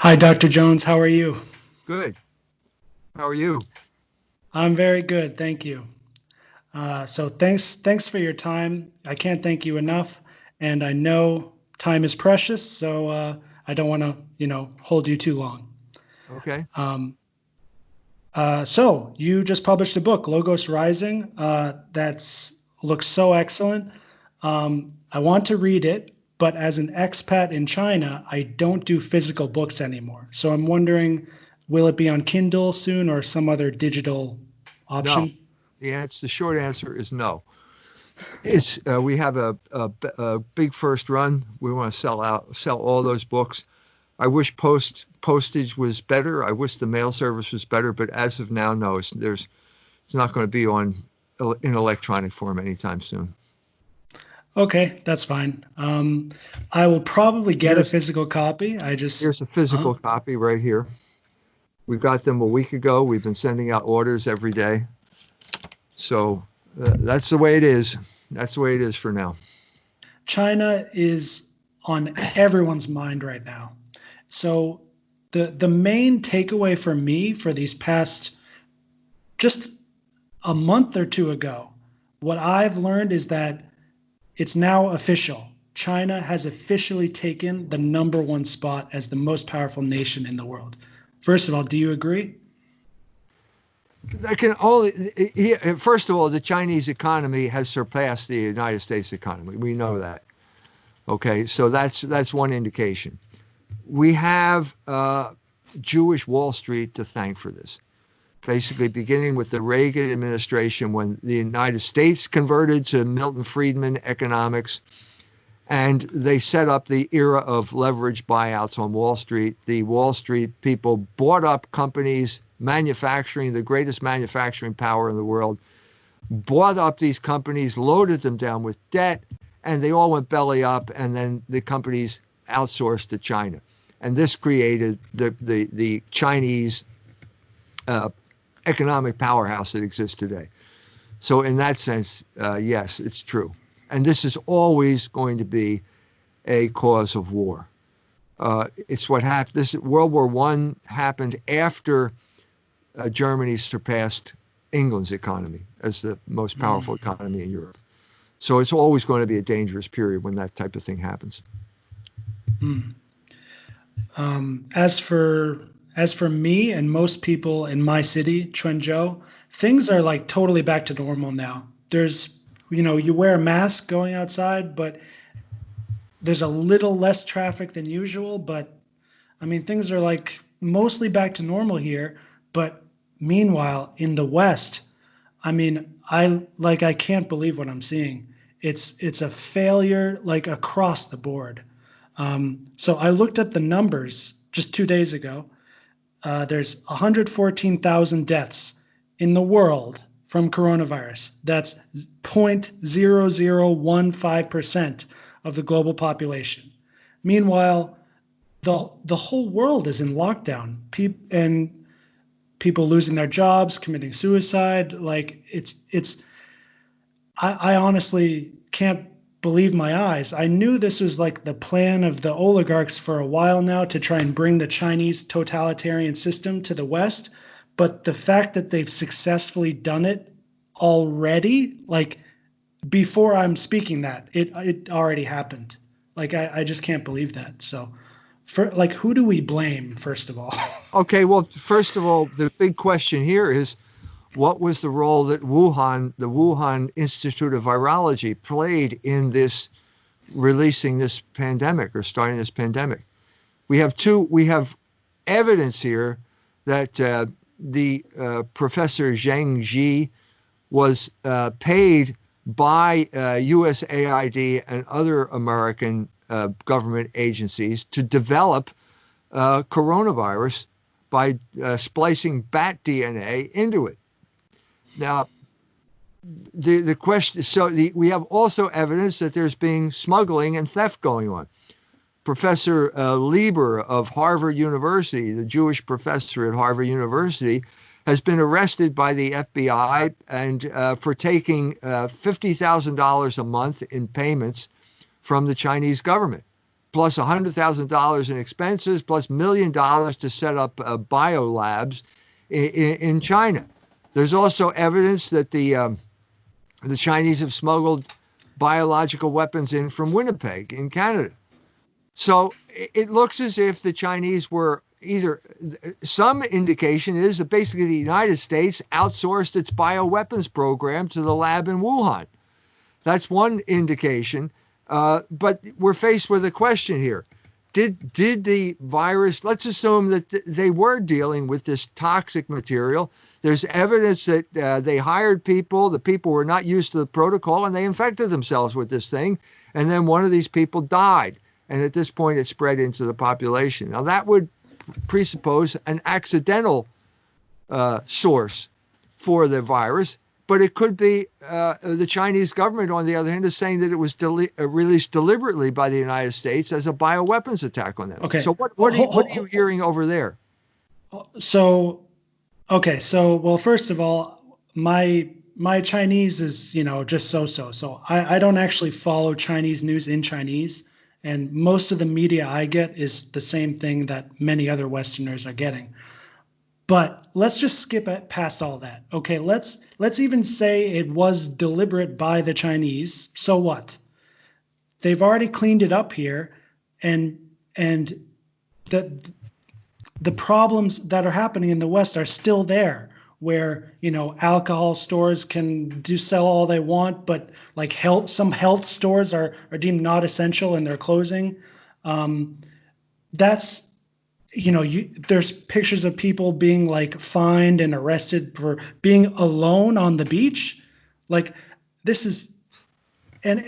Hi, Dr. Jones. How are you? Good. How are you? I'm very good, thank you. So thanks for your time. I can't thank you enough, and I know time is precious, so I don't want to, hold you too long. Okay. So you just published a book, Logos Rising. That's looks so excellent. I want to read it, but as an expat in China, I don't do physical books anymore. So I'm wondering, will it be on Kindle soon or some other digital No. option? The short answer is no. It's we have a big first run. We want to sell all those books. I wish postage was better. I wish the mail service was better, but as of now, no. It's not going to be in electronic form anytime soon. Okay, that's fine. I will probably get a Here's physical copy. here's a Huh? physical copy right here. We got them a week ago. We've been sending out orders every day. So that's the way it is. That's the way it is for now. China is on everyone's mind right now. So the main takeaway for me for these past just a month or two ago, what I've learned is that it's now official. China has officially taken the number one spot as the most powerful nation in the world. First of all, do you agree? That can only first of all, the Chinese economy has surpassed the United States economy. We know that. Okay, so that's one indication. We have Jewish Wall Street to thank for this. Basically, beginning with the Reagan administration, when the United States converted to Milton Friedman economics, and they set up the era of leverage buyouts on Wall Street. The Wall Street people bought up companies manufacturing, the greatest manufacturing power in the world, bought up these companies, loaded them down with debt, and they all went belly up, and then the companies outsourced to China. And this created the Chinese economic powerhouse that exists today. So in that sense, yes, it's true. And this is always going to be a cause of war. It's what happened. This World War One happened after Germany surpassed England's economy as the most powerful economy in Europe. So it's always going to be a dangerous period when that type of thing happens. As for me and most people in my city, Quanzhou, things are like totally back to normal now. There's, you wear a mask going outside, but there's a little less traffic than usual. But I mean, things are like mostly back to normal here. But meanwhile, in the West, I mean, I can't believe what I'm seeing. It's a failure like across the board. So I looked up the numbers just 2 days ago. There's 114,000 deaths in the world from coronavirus. That's 0.0015% of the global population. Meanwhile, the whole world is in lockdown. People losing their jobs, committing suicide. Like I honestly can't believe my eyes. I knew this was like the plan of the oligarchs for a while now to try and bring the Chinese totalitarian system to the West. But the fact that they've successfully done it already, like before I'm speaking that, it already happened. Like I just can't believe that. So for like, who do we blame, first of all? Okay, well, first of all, the big question here is what was the role that the Wuhan Institute of Virology played in this releasing this pandemic or starting this pandemic? We have evidence here that the Professor Zheng Ji was paid by USAID and other American government agencies to develop coronavirus by splicing bat DNA into it. Now, the question, we have also evidence that there's being smuggling and theft going on. Professor Lieber of Harvard University, the Jewish professor at Harvard University, has been arrested by the FBI and for taking $50,000 a month in payments from the Chinese government plus $100,000 in expenses, plus $1 million to set up biolabs in China. There's also evidence that the Chinese have smuggled biological weapons in from Winnipeg in Canada. So it looks as if the Chinese were either, some indication is that basically the United States outsourced its bioweapons program to the lab in Wuhan. That's one indication. But we're faced with a question here. Did the virus, let's assume that they were dealing with this toxic material. There's evidence that they hired people. The people were not used to the protocol and they infected themselves with this thing. And then one of these people died. And at this point, it spread into the population. Now, that would presuppose an accidental source for the virus, but it could be the Chinese government, on the other hand, is saying that it was released deliberately by the United States as a bioweapons attack on them. Okay. So what are you hearing over there? So, well, first of all, my Chinese is, just so. So I don't actually follow Chinese news in Chinese. And most of the media I get is the same thing that many other Westerners are getting. But let's just skip past all that. Okay, let's even say it was deliberate by the Chinese. So what? They've already cleaned it up here, and the problems that are happening in the West are still there, where alcohol stores can sell all they want, but like some health stores are deemed not essential and they're closing. That's there's pictures of people being like fined and arrested for being alone on the beach. Like this is, and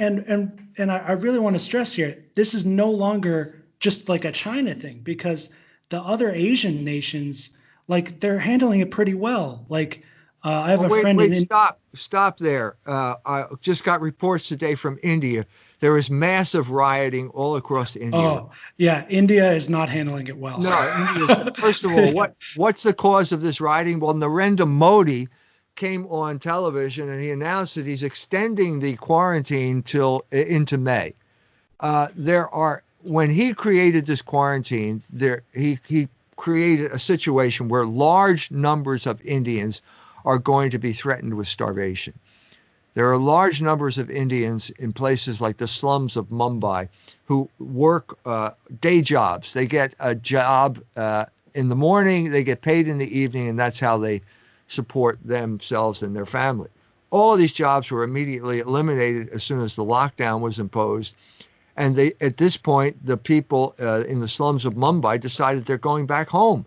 I really want to stress here, this is no longer just like a China thing, because the other Asian nations, like they're handling it pretty well. Like I have a friend. Stop there. I just got reports today from India. There is massive rioting all across India. Oh, yeah. India is not handling it well. No, India. First of all, what's the cause of this rioting? Well, Narendra Modi came on television and he announced that he's extending the quarantine into May. When he created this quarantine, he created a situation where large numbers of Indians are going to be threatened with starvation. There are large numbers of Indians in places like the slums of Mumbai who work day jobs. They get a job in the morning, they get paid in the evening, and that's how they support themselves and their family. All of these jobs were immediately eliminated as soon as the lockdown was imposed. And at this point, the people in the slums of Mumbai decided they're going back home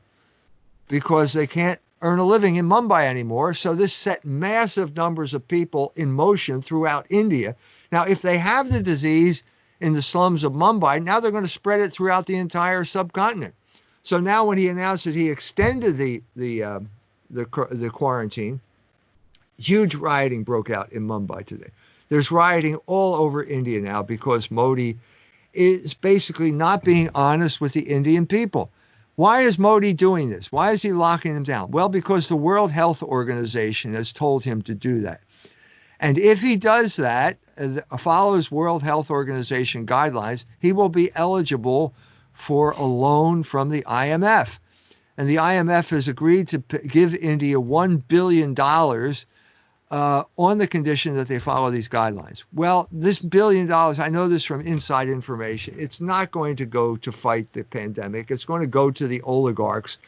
because they can't earn a living in Mumbai anymore. So this set massive numbers of people in motion throughout India. Now, if they have the disease in the slums of Mumbai, now they're going to spread it throughout the entire subcontinent. So now when he announced that he extended the quarantine, huge rioting broke out in Mumbai today. There's rioting all over India now because Modi is basically not being honest with the Indian people. Why is Modi doing this? Why is he locking them down? Well, because the World Health Organization has told him to do that. And if he does that, follows World Health Organization guidelines, he will be eligible for a loan from the IMF. And the IMF has agreed to give India $1 billion on the condition that they follow these guidelines. Well, this $1 billion, I know this from inside information, it's not going to go to fight the pandemic. It's going to go to the oligarchs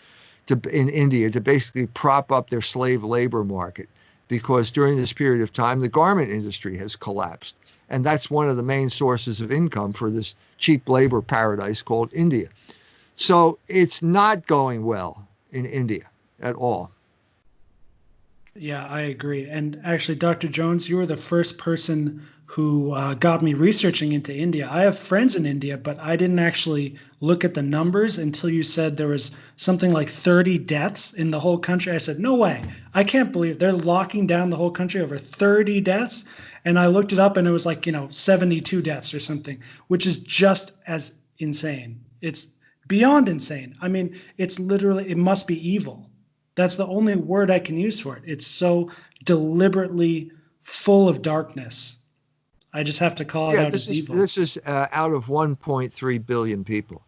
in India to basically prop up their slave labor market, because during this period of time, the garment industry has collapsed. And that's one of the main sources of income for this cheap labor paradise called India. So it's not going well in India at all. Yeah, I agree. And actually, Dr. Jones, you were the first person who got me researching into India. I have friends in India, but I didn't actually look at the numbers until you said there was something like 30 deaths in the whole country. I said, no way. I can't believe they're locking down the whole country over 30 deaths. And I looked it up and it was like, 72 deaths or something, which is just as insane. It's beyond insane. I mean, it's literally, it must be evil. That's the only word I can use for it. It's so deliberately full of darkness. I just have to call it Yeah, out as evil. this is out of 1.3 billion people.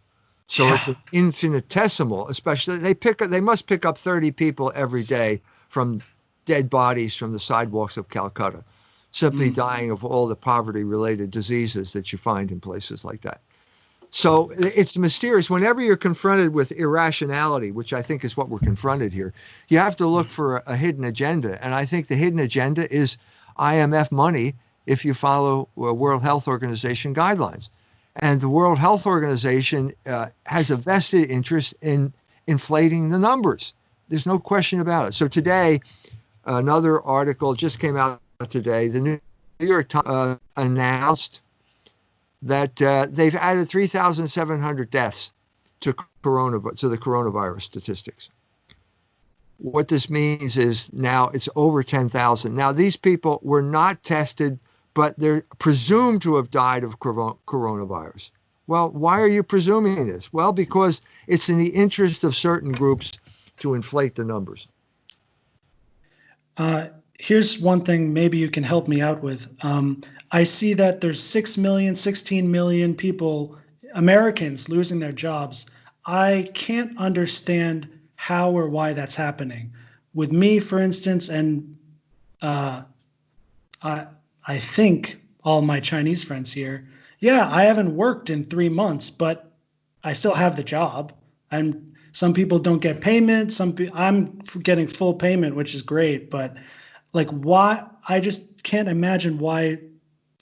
So Yeah. it's an infinitesimal, especially they must pick up 30 people every day from dead bodies from the sidewalks of Calcutta, simply dying of all the poverty-related diseases that you find in places like that. So it's mysterious. Whenever you're confronted with irrationality, which I think is what we're confronted here, you have to look for a hidden agenda. And I think the hidden agenda is IMF money if you follow World Health Organization guidelines. And the World Health Organization has a vested interest in inflating the numbers. There's no question about it. So today, another article just came out today. The New York Times announced that they've added 3,700 deaths to the coronavirus statistics. What this means is now it's over 10,000. Now, these people were not tested, but they're presumed to have died of coronavirus. Well, why are you presuming this? Well, because it's in the interest of certain groups to inflate the numbers. Here's one thing maybe you can help me out with. I see that there's 6 million, 16 million people, Americans, losing their jobs. I can't understand how or why that's happening. With me, for instance, and I think all my Chinese friends here, yeah, I haven't worked in 3 months, but I still have the job. And some people don't get payment. I'm getting full payment, which is great. But like, why? I just can't imagine why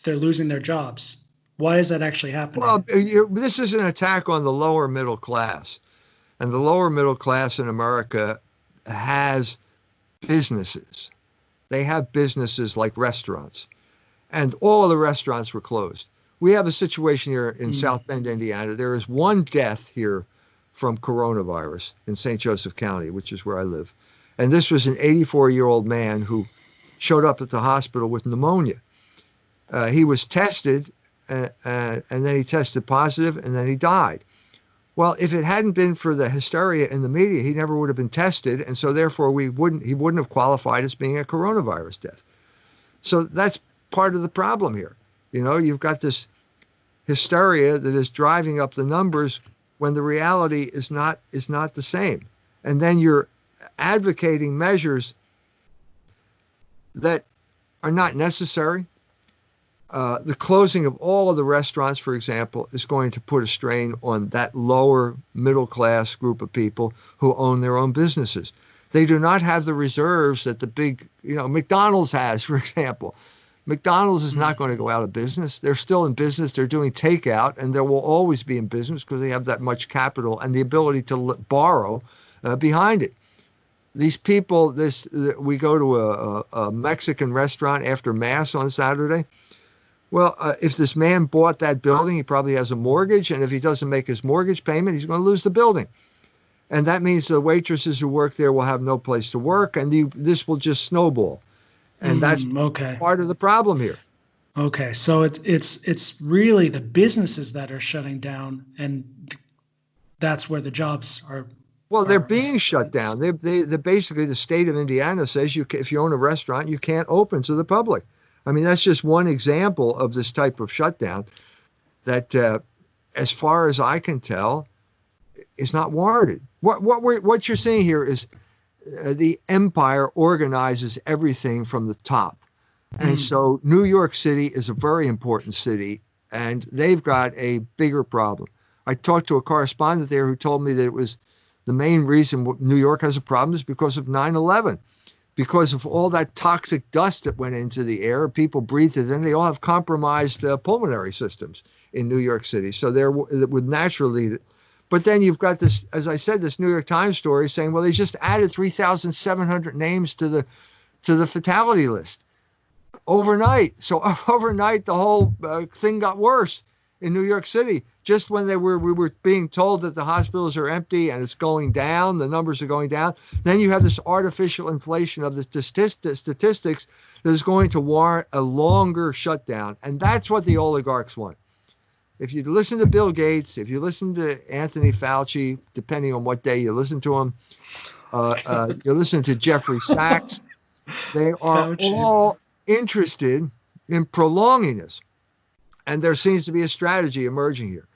they're losing their jobs. Why is that actually happening? Well, this is an attack on the lower middle class. And the lower middle class in America has businesses. They have businesses like restaurants. And all of the restaurants were closed. We have a situation here in South Bend, Indiana. There is one death here from coronavirus in St. Joseph County, which is where I live. And this was an 84-year-old man who showed up at the hospital with pneumonia. He was tested, and then he tested positive, and then he died. Well, if it hadn't been for the hysteria in the media, he never would have been tested, and so therefore he wouldn't have qualified as being a coronavirus death. So that's part of the problem here. You know, you've got this hysteria that is driving up the numbers when the reality is not the same. And then you're advocating measures that are not necessary. The closing of all of the restaurants, for example, is going to put a strain on that lower middle class group of people who own their own businesses. They do not have the reserves that the big, McDonald's has, for example. McDonald's is not going to go out of business. They're still in business. They're doing takeout, and they will always be in business because they have that much capital and the ability to borrow behind it. These people, we go to a Mexican restaurant after Mass on Saturday. Well, if this man bought that building, he probably has a mortgage, and if he doesn't make his mortgage payment, he's going to lose the building. And that means the waitresses who work there will have no place to work, and this will just snowball. And that's part of the problem here. Okay, so it's really the businesses that are shutting down, and that's where the jobs are. Well, they're being shut down. They basically, the state of Indiana says if you own a restaurant, you can't open to the public. I mean, that's just one example of this type of shutdown that, as far as I can tell, is not warranted. What you're seeing here is the empire organizes everything from the top. And so New York City is a very important city, and they've got a bigger problem. I talked to a correspondent there who told me that it was the main reason New York has a problem is because of 9/11. Because of all that toxic dust that went into the air, people breathed it, and they all have compromised pulmonary systems in New York City. So it would naturally. But then you've got this, as I said, this New York Times story saying, well, they just added 3,700 names to the fatality list overnight. So overnight, the whole thing got worse in New York City. Just when we were being told that the hospitals are empty and it's going down, the numbers are going down, then you have this artificial inflation of the statistics that is going to warrant a longer shutdown. And that's what the oligarchs want. If you listen to Bill Gates, if you listen to Anthony Fauci, depending on what day you listen to him, you listen to Jeffrey Sachs, they are all interested in prolonging this. And there seems to be a strategy emerging here.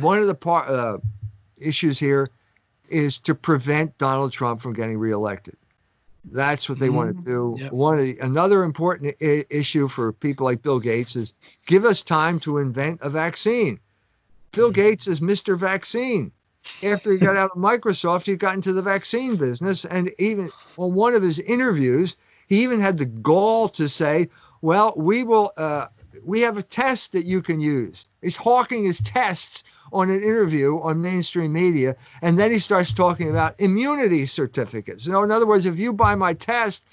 One of the issues here is to prevent Donald Trump from getting reelected. That's what they want to do. Yep. Another important issue for people like Bill Gates is give us time to invent a vaccine. Bill Gates is Mr. Vaccine. After he got out of Microsoft, he got into the vaccine business. And even on one of his interviews, he even had the gall to say, well, we have a test that you can use. He's hawking his tests on an interview on mainstream media. And then he starts talking about immunity certificates. In other words, if you buy my test,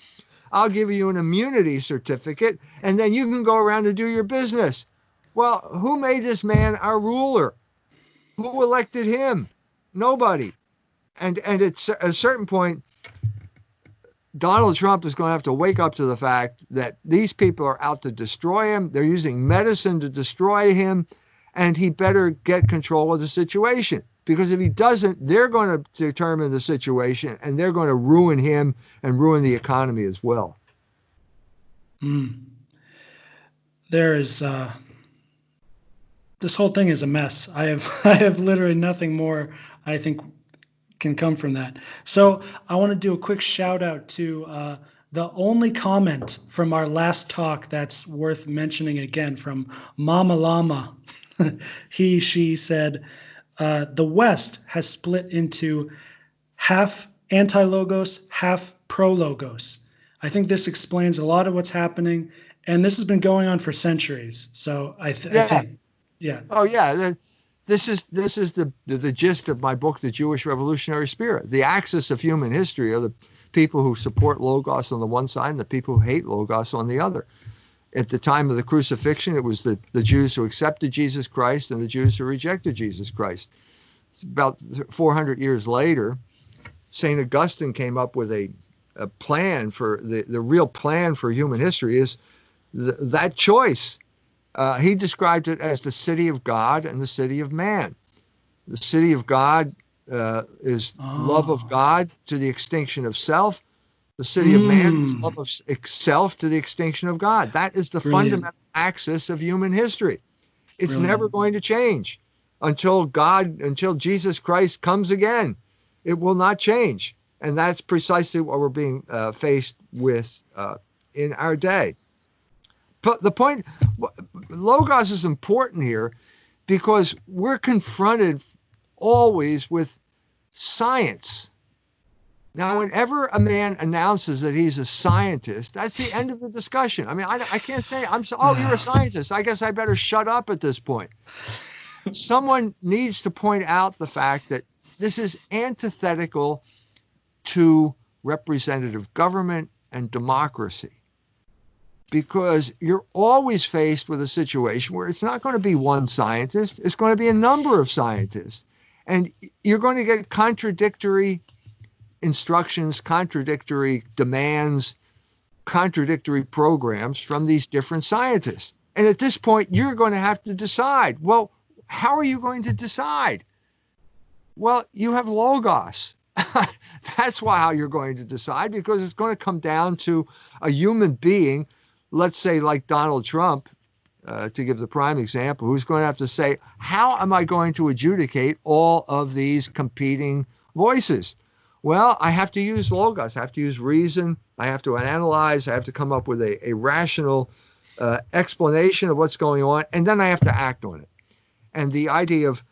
I'll give you an immunity certificate, and then you can go around and do your business. Well, who made this man our ruler? Who elected him? Nobody. And at a certain point, Donald Trump is going to have to wake up to the fact that these people are out to destroy him. They're using medicine to destroy him, and he better get control of the situation. Because if he doesn't, they're going to determine the situation, and they're going to ruin him and ruin the economy as well. There is this whole thing is a mess. I have literally nothing more I think can come from that. So I want to do a quick shout out to the only comment from our last talk that's worth mentioning again, from Mama Llama. She said, the West has split into half anti-logos, half pro-logos. I think this explains a lot of what's happening, and this has been going on for centuries. So I think, yeah. Oh yeah, this is the gist of my book, The Jewish Revolutionary Spirit. The axis of human history are the people who support Logos on the one side and the people who hate Logos on the other. At the time of the crucifixion, it was the Jews who accepted Jesus Christ and the Jews who rejected Jesus Christ. It's about 400 years later, St. Augustine came up with a plan for the real plan for human history is that choice. He described it as the city of God and the city of man. The city of God is love of God to the extinction of self. The city of man is love of self to the extinction of God. That is the fundamental axis of human history. It's never going to change until Jesus Christ comes again. It will not change. And that's precisely what we're being faced with in our day. But the point, Logos is important here because we're confronted always with science. Now, whenever a man announces that he's a scientist, that's the end of the discussion. I mean, I can't say, you're a scientist. I guess I better shut up at this point. Someone needs to point out the fact that this is antithetical to representative government and democracy. Because you're always faced with a situation where it's not going to be one scientist, it's going to be a number of scientists. And you're going to get contradictory instructions, contradictory demands, contradictory programs from these different scientists. And at this point, you're going to have to decide. Well, how are you going to decide? Well, you have Logos. That's how you're going to decide, because it's going to come down to a human being, let's say like Donald Trump, to give the prime example, who's going to have to say, how am I going to adjudicate all of these competing voices? Well, I have to use Logos. I have to use reason. I have to analyze. I have to come up with a rational explanation of what's going on, and then I have to act on it. And the idea of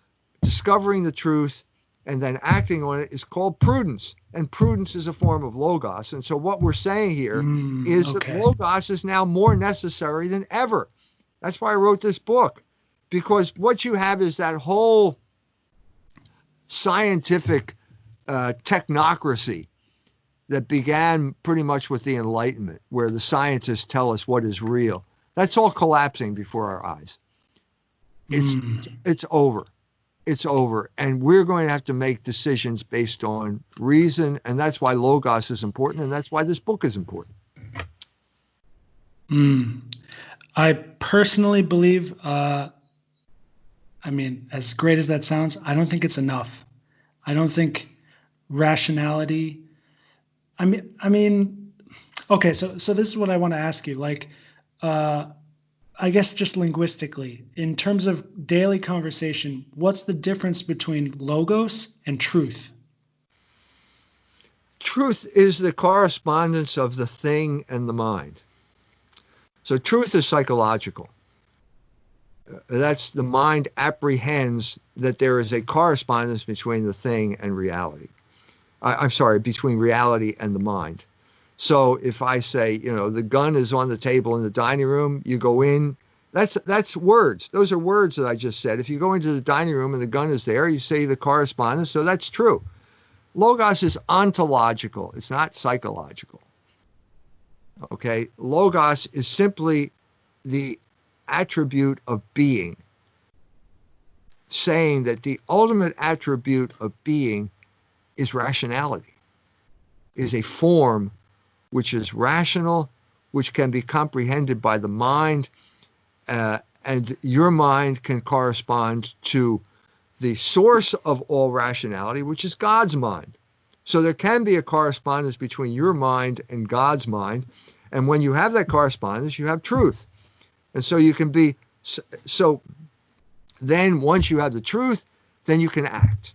discovering the truth and then acting on it is called prudence. And prudence is a form of Logos. And so what we're saying here is that Logos is now more necessary than ever. That's why I wrote this book, because what you have is that whole scientific technocracy that began pretty much with the Enlightenment, where the scientists tell us what is real. That's all collapsing before our eyes. It's over. It's over. And we're going to have to make decisions based on reason. And that's why Logos is important. And that's why this book is important. I personally believe, as great as that sounds, I don't think it's enough. I don't think rationality. Okay. So this is what I want to ask you. Like, I guess just linguistically, in terms of daily conversation, what's the difference between logos and truth? Truth is the correspondence of the thing and the mind. So truth is psychological. That's the mind apprehends that there is a correspondence between the thing and reality. I'm sorry, between reality and the mind. So if I say, the gun is on the table in the dining room, you go in, that's words. Those are words that I just said. If you go into the dining room and the gun is there, you say the correspondence, so that's true. Logos is ontological. It's not psychological. Okay? Logos is simply the attribute of being, saying that the ultimate attribute of being is rationality, is a form which is rational, which can be comprehended by the mind, and your mind can correspond to the source of all rationality, which is God's mind. So there can be a correspondence between your mind and God's mind, and when you have that correspondence, you have truth. And so you can be, so then once you have the truth, then you can act.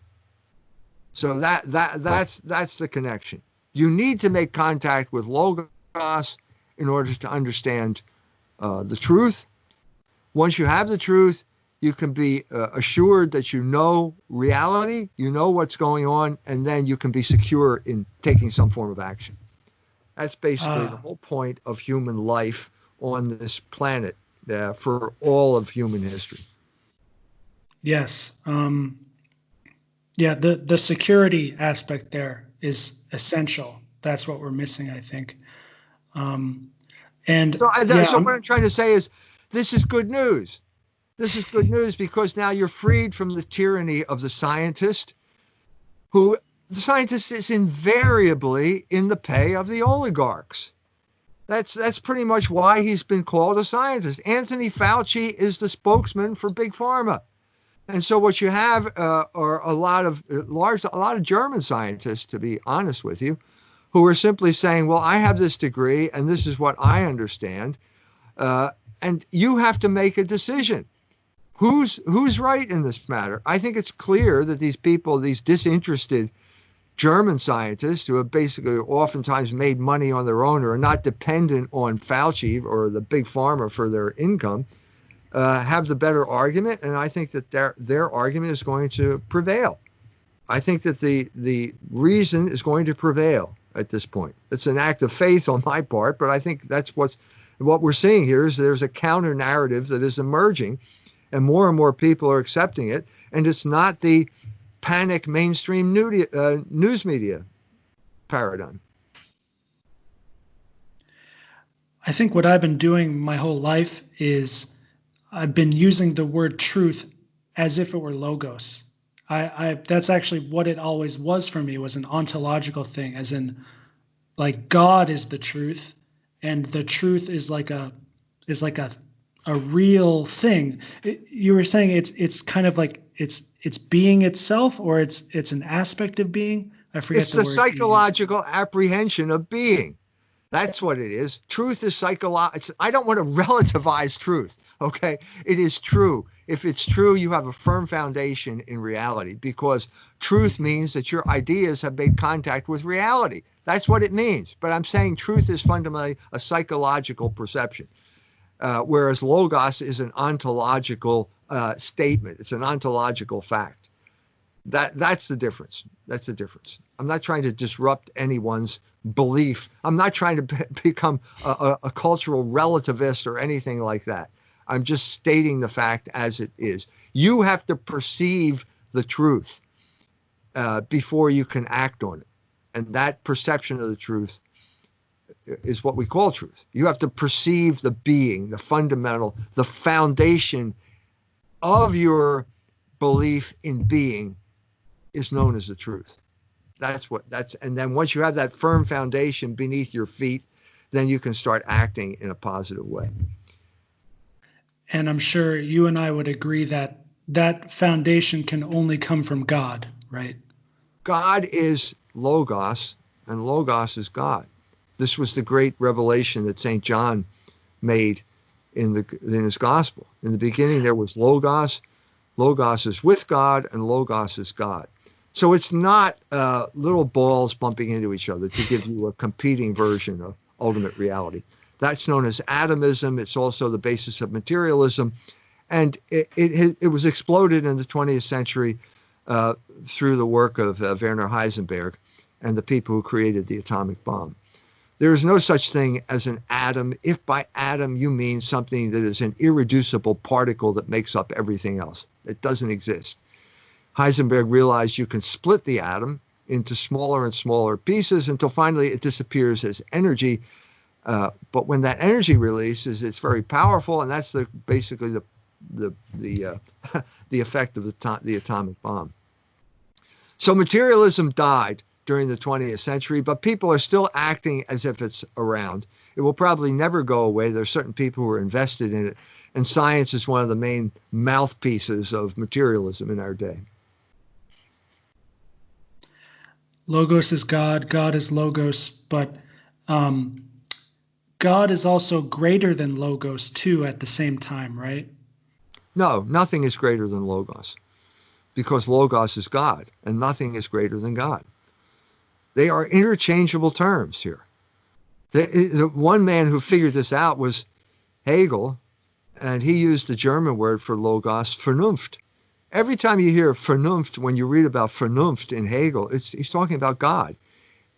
So that's the connection. You need to make contact with logos in order to understand the truth. Once you have the truth, you can be assured that you know reality, you know what's going on, and then you can be secure in taking some form of action. That's basically the whole point of human life on this planet for all of human history. Yes. Yeah, the security aspect there is essential. That's what we're missing, I think. So what I'm trying to say is this is good news. This is good news because now you're freed from the tyranny of the scientist, who the scientist is invariably in the pay of the oligarchs. That's pretty much why he's been called a scientist. Anthony Fauci is the spokesman for Big Pharma. And so what you have are a lot of German scientists, to be honest with you, who are simply saying, well, I have this degree and this is what I understand. And you have to make a decision. Who's right in this matter? I think it's clear that these people, these disinterested German scientists who have basically oftentimes made money on their own or are not dependent on Fauci or the Big Pharma for their income, have the better argument, and I think that their argument is going to prevail. I think that the reason is going to prevail at this point. It's an act of faith on my part, but I think that's what we're seeing here is there's a counter narrative that is emerging, and more people are accepting it, and it's not the panic mainstream news media paradigm. I think what I've been doing my whole life is I've been using the word truth as if it were logos. That's actually what it always was for me, was an ontological thing, as in like God is the truth, and the truth is like a real thing. You were saying it's kind of like it's being itself, or it's an aspect of being. I forget the word. It's the psychological apprehension of being. That's what it is. Truth is psychological. I don't want to relativize truth, okay? It is true. If it's true, you have a firm foundation in reality, because truth means that your ideas have made contact with reality. That's what it means. But I'm saying truth is fundamentally a psychological perception, whereas logos is an ontological statement. It's an ontological fact. That's the difference. That's the difference. I'm not trying to disrupt anyone's belief. I'm not trying to become a cultural relativist or anything like that. I'm just stating the fact as it is. You have to perceive the truth before you can act on it. And that perception of the truth is what we call truth. You have to perceive the being, the fundamental, the foundation of your belief in being is known as the truth. And then once you have that firm foundation beneath your feet, then you can start acting in a positive way. And I'm sure you and I would agree that that foundation can only come from God, right? God is Logos, and Logos is God. This was the great revelation that St. John made in his gospel. In the beginning, there was Logos. Logos is with God, and Logos is God. So it's not little balls bumping into each other to give you a competing version of ultimate reality. That's known as atomism. It's also the basis of materialism. And it was exploded in the 20th century through the work of Werner Heisenberg and the people who created the atomic bomb. There is no such thing as an atom if by atom you mean something that is an irreducible particle that makes up everything else. It doesn't exist. Heisenberg realized you can split the atom into smaller and smaller pieces until finally it disappears as energy. But when that energy releases, it's very powerful, and that's basically the effect of the atomic bomb. So materialism died during the 20th century, but people are still acting as if it's around. It will probably never go away. There are certain people who are invested in it, and science is one of the main mouthpieces of materialism in our day. Logos is God, God is Logos, but God is also greater than Logos too at the same time, right? No, nothing is greater than Logos, because Logos is God, and nothing is greater than God. They are interchangeable terms here. The one man who figured this out was Hegel, and he used the German word for Logos, Vernunft. Every time you hear Vernunft, when you read about Vernunft in Hegel, he's talking about God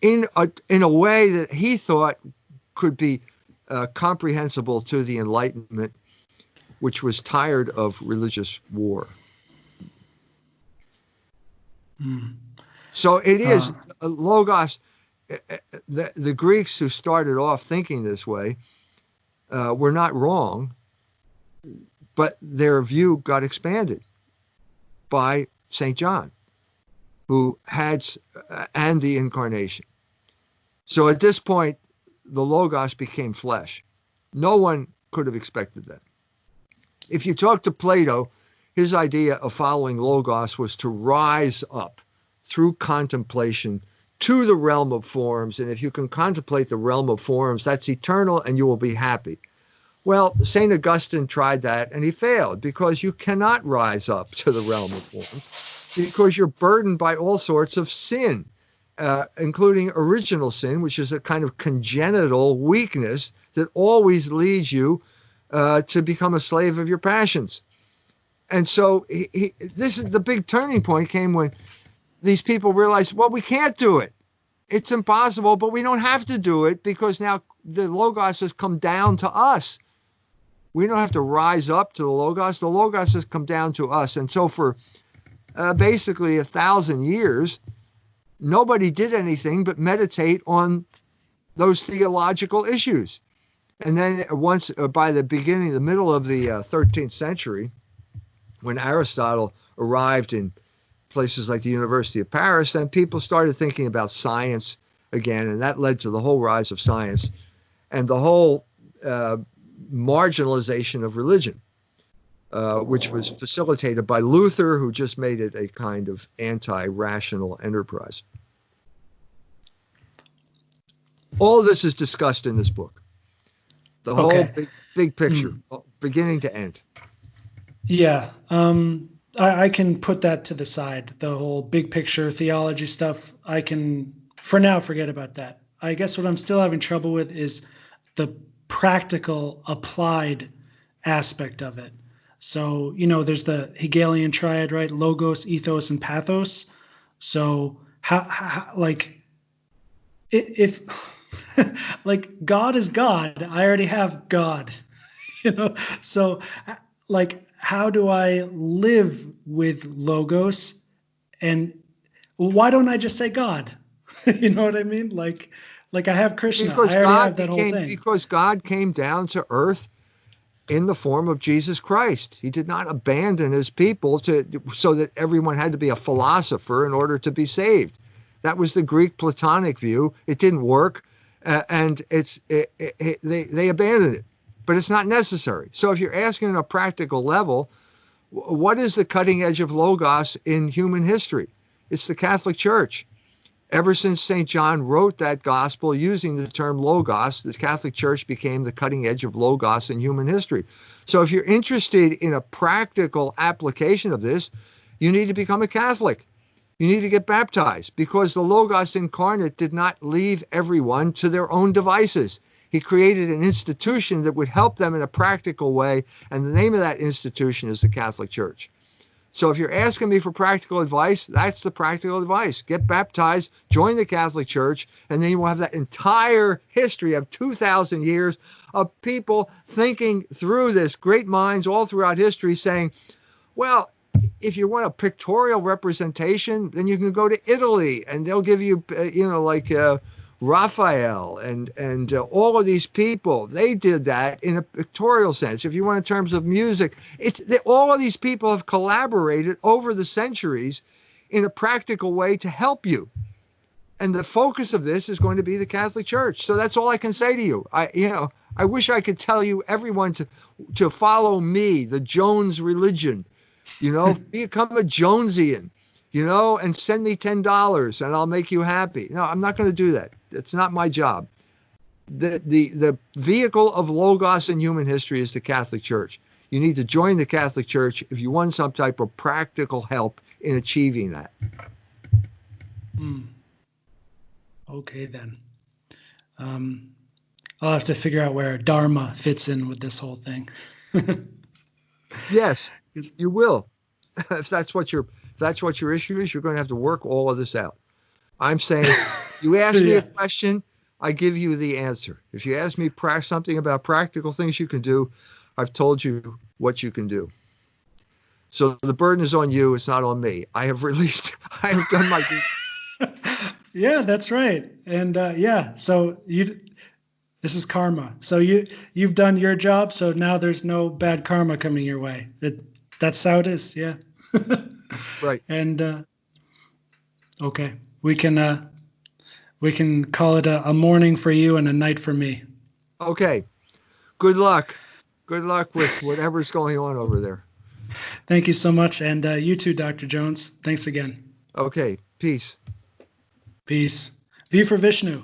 in a way that he thought could be comprehensible to the Enlightenment, which was tired of religious war. So it is Logos. The Greeks who started off thinking this way were not wrong, but their view got expanded by St. John, who had, and the incarnation. So at this point, the Logos became flesh. No one could have expected that. If you talk to Plato, his idea of following Logos was to rise up through contemplation to the realm of forms. And if you can contemplate the realm of forms, that's eternal and you will be happy. Well, St. Augustine tried that and he failed, because you cannot rise up to the realm of forms because you're burdened by all sorts of sin, including original sin, which is a kind of congenital weakness that always leads you to become a slave of your passions. And so this is the big turning point came when these people realized, well, we can't do it. It's impossible, but we don't have to do it because now the Logos has come down to us. We don't have to rise up to the Logos. The Logos has come down to us. And so for basically 1,000 years, nobody did anything but meditate on those theological issues. And then once, by the middle of the 13th century, when Aristotle arrived in places like the University of Paris, then people started thinking about science again, and that led to the whole rise of science and the whole marginalization of religion, which was facilitated by Luther, who just made it a kind of anti-rational enterprise. All this is discussed in this book. The whole big picture, beginning to end. Yeah. I can put that to the side. The whole big picture theology stuff, I can, for now, forget about that. I guess what I'm still having trouble with is the practical applied aspect of it. So, there's the Hegelian triad, right? Logos, ethos, and pathos. So how like, if like God is God, I already have God, so like, how do I live with Logos? And why don't I just say God? You know what I mean? Like I have Krishna. Because I already have that whole thing. Because God came down to earth in the form of Jesus Christ. He did not abandon his people so that everyone had to be a philosopher in order to be saved. That was the Greek Platonic view. It didn't work, and they abandoned it. But it's not necessary. So if you're asking on a practical level, what is the cutting edge of Logos in human history? It's the Catholic Church. Ever since St. John wrote that gospel using the term logos, the Catholic Church became the cutting edge of logos in human history. So if you're interested in a practical application of this, you need to become a Catholic. You need to get baptized, because the Logos incarnate did not leave everyone to their own devices. He created an institution that would help them in a practical way, and the name of that institution is the Catholic Church. So if you're asking me for practical advice, that's the practical advice. Get baptized, join the Catholic Church, and then you will have that entire history of 2,000 years of people thinking through this, great minds all throughout history saying, well, if you want a pictorial representation, then you can go to Italy and they'll give you, like Raphael and all of these people. They did that in a pictorial sense. If you want in terms of music, all of these people have collaborated over the centuries in a practical way to help you. And the focus of this is going to be the Catholic Church. So that's all I can say to you. I wish I could tell you everyone to follow me, the Jones religion. Become a Jonesian, and send me $10 and I'll make you happy. No, I'm not going to do that. It's not my job. The vehicle of logos in human history is the Catholic Church. You need to join the Catholic Church if you want some type of practical help in achieving that. Okay, then. I'll have to figure out where Dharma fits in with this whole thing. Yes. You will. If that's what your issue is, you're going to have to work all of this out. I'm saying, you ask me a question, I give you the answer. If you ask me something about practical things you can do, I've told you what you can do. So the burden is on you. It's not on me. I have done my duty. Yeah, that's right. And so this is karma. So you've done your job. So now there's no bad karma coming your way. That's how it is. Yeah. Right. And okay, we can call it a morning for you and a night for me. Okay. Good luck. Good luck with whatever's going on over there. Thank you so much. And you too, Dr. Jones. Thanks again. Okay. Peace. Peace. V for Vishnu.